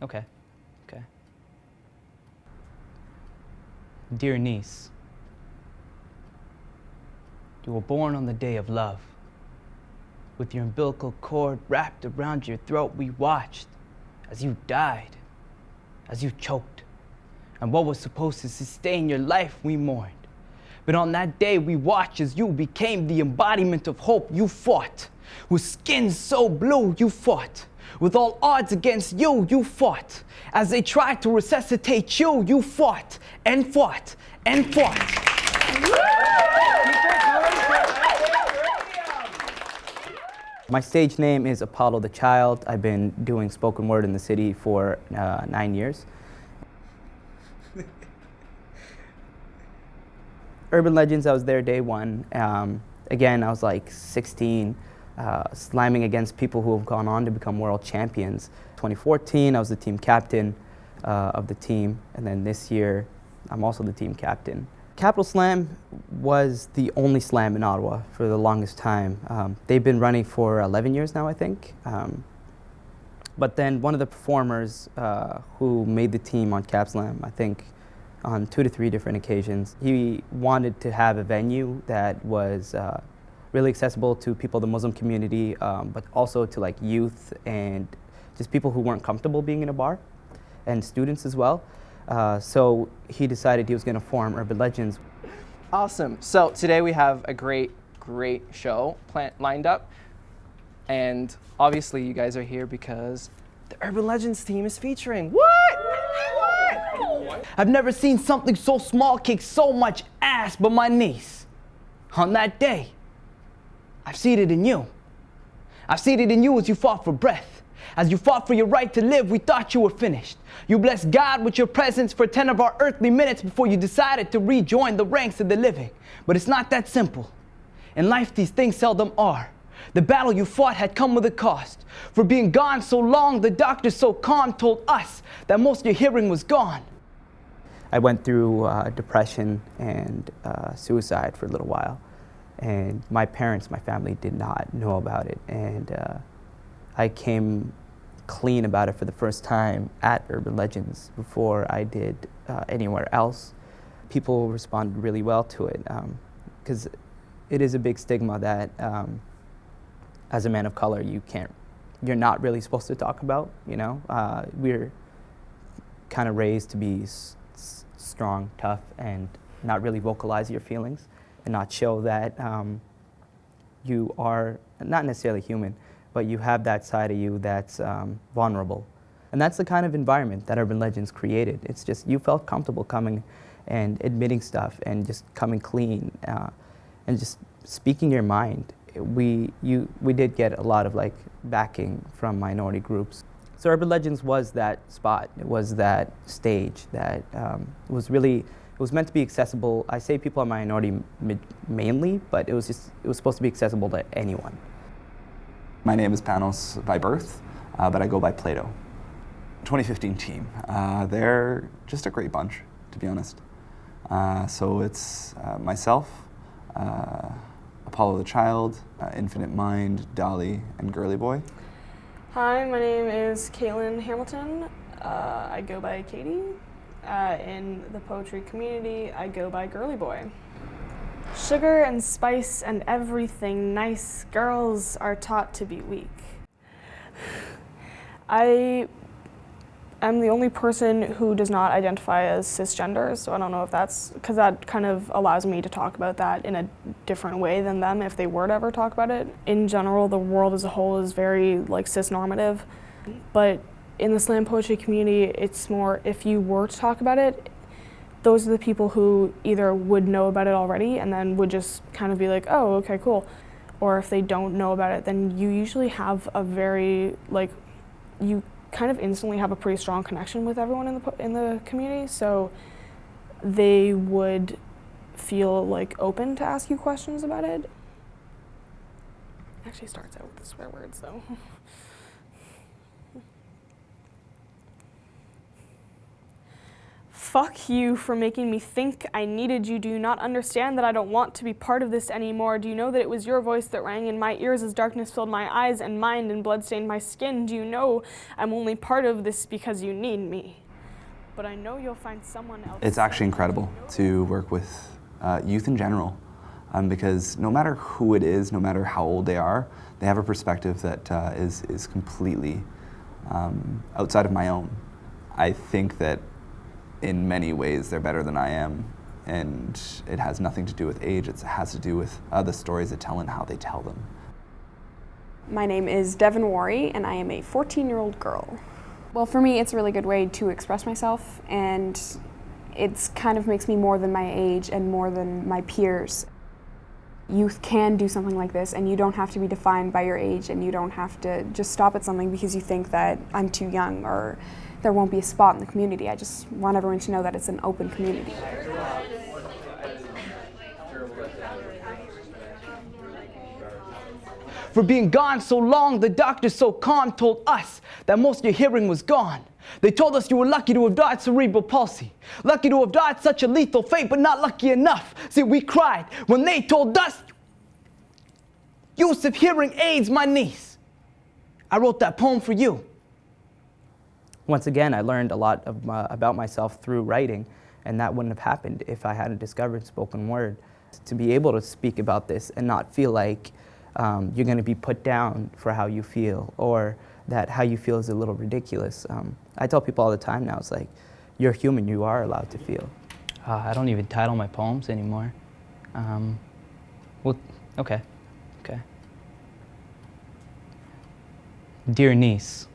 Okay, okay. Dear niece, you were born on the day of love. With your umbilical cord wrapped around your throat, we watched as you died, as you choked. And what was supposed to sustain your life, we mourned. But on that day, we watched as you became the embodiment of hope. You fought. With skin so blue, you fought. With all odds against you, you fought. As they tried to resuscitate you, you fought and fought and fought. My stage name is Apollo the Child. I've been doing spoken word in the city for 9 years. Urban Legends, I was there day one. Again, I was like 16, slamming against people who have gone on to become world champions. 2014, I was the team captain of the team, and then this year, I'm also the team captain. Capital Slam was the only slam in Ottawa for the longest time. They've been running for 11 years now, I think. But then one of the performers who made the team on Cap Slam, I think on 2 to 3 different occasions, he wanted to have a venue that was really accessible to people of the Muslim community, but also to like youth and just people who weren't comfortable being in a bar, and students as well. So he decided he was going to form Urban Legends. Awesome. So today we have a great show lined up. And obviously you guys are here because the Urban Legends team is featuring. What? I've never seen something so small kick so much ass, but my niece. On that day, I've seen it in you. I've seen it in you as you fought for breath. As you fought for your right to live, we thought you were finished. You blessed God with your presence for 10 of our earthly minutes before you decided to rejoin the ranks of the living. But it's not that simple. In life, these things seldom are. The battle you fought had come with a cost. For being gone so long, the doctor so calm told us that most of your hearing was gone. I went through depression and suicide for a little while. And my parents, my family did not know about it. And I came clean about it for the first time at Urban Legends before I did anywhere else. People responded really well to it because it is a big stigma that as a man of color you're not really supposed to talk about, you know. We're kind of raised to be strong, tough, and not really vocalize your feelings and not show that you are not necessarily human, but you have that side of you that's vulnerable. And that's the kind of environment that Urban Legends created. It's just, you felt comfortable coming and admitting stuff and just coming clean and just speaking your mind. We did get a lot of like backing from minority groups. So Urban Legends was that spot. It was that stage that was meant to be accessible. I say people are minority mainly, but it was supposed to be accessible to anyone. My name is Panos by birth, but I go by Plato. 2015 team. They're just a great bunch, to be honest. So it's myself, Apollo the Child, Infinite Mind, Dolly, and Girly Boy. Hi, my name is Caitlin Hamilton. I go by Katie. In the poetry community, I go by Girly Boy. Sugar and spice and everything nice, girls are taught to be weak. I am the only person who does not identify as cisgender, so I don't know if that's, because that kind of allows me to talk about that in a different way than them if they were to ever talk about it. In general, the world as a whole is very like cis-normative, but in the slam poetry community, it's more if you were to talk about it, those are the people who either would know about it already and then would just kind of be like, oh, okay, cool. Or if they don't know about it, then you usually have a very, like, you kind of instantly have a pretty strong connection with everyone in the community, so they would feel like open to ask you questions about it. It actually starts out with the swear words, though. Fuck you for making me think I needed you. Do you not understand that I don't want to be part of this anymore? Do you know that it was your voice that rang in my ears as darkness filled my eyes and mind and blood stained my skin? Do you know I'm only part of this because you need me? But I know you'll find someone else. It's actually incredible to work with youth in general, because no matter who it is, no matter how old they are, they have a perspective that is completely outside of my own. I think that in many ways they're better than I am, and it has nothing to do with age. It has to do with the stories they tell and how they tell them. My name is Devin Worry, and I am a 14-year-old girl. Well, for me, it's a really good way to express myself, and it kind of makes me more than my age and more than my peers. Youth can do something like this, and you don't have to be defined by your age, and you don't have to just stop at something because you think that I'm too young or there won't be a spot in the community. I just want everyone to know that it's an open community. For being gone so long, the doctors so calm told us that most of your hearing was gone. They told us you were lucky to have died cerebral palsy, lucky to have died such a lethal fate, but not lucky enough. See, we cried when they told us use of hearing aids, my niece. I wrote that poem for you. Once again, I learned a lot about myself through writing, and that wouldn't have happened if I hadn't discovered spoken word. To be able to speak about this and not feel like you're going to be put down for how you feel, or that how you feel is a little ridiculous. I tell people all the time now, it's like, you're human, you are allowed to feel. I don't even title my poems anymore. Well, okay. Dear niece,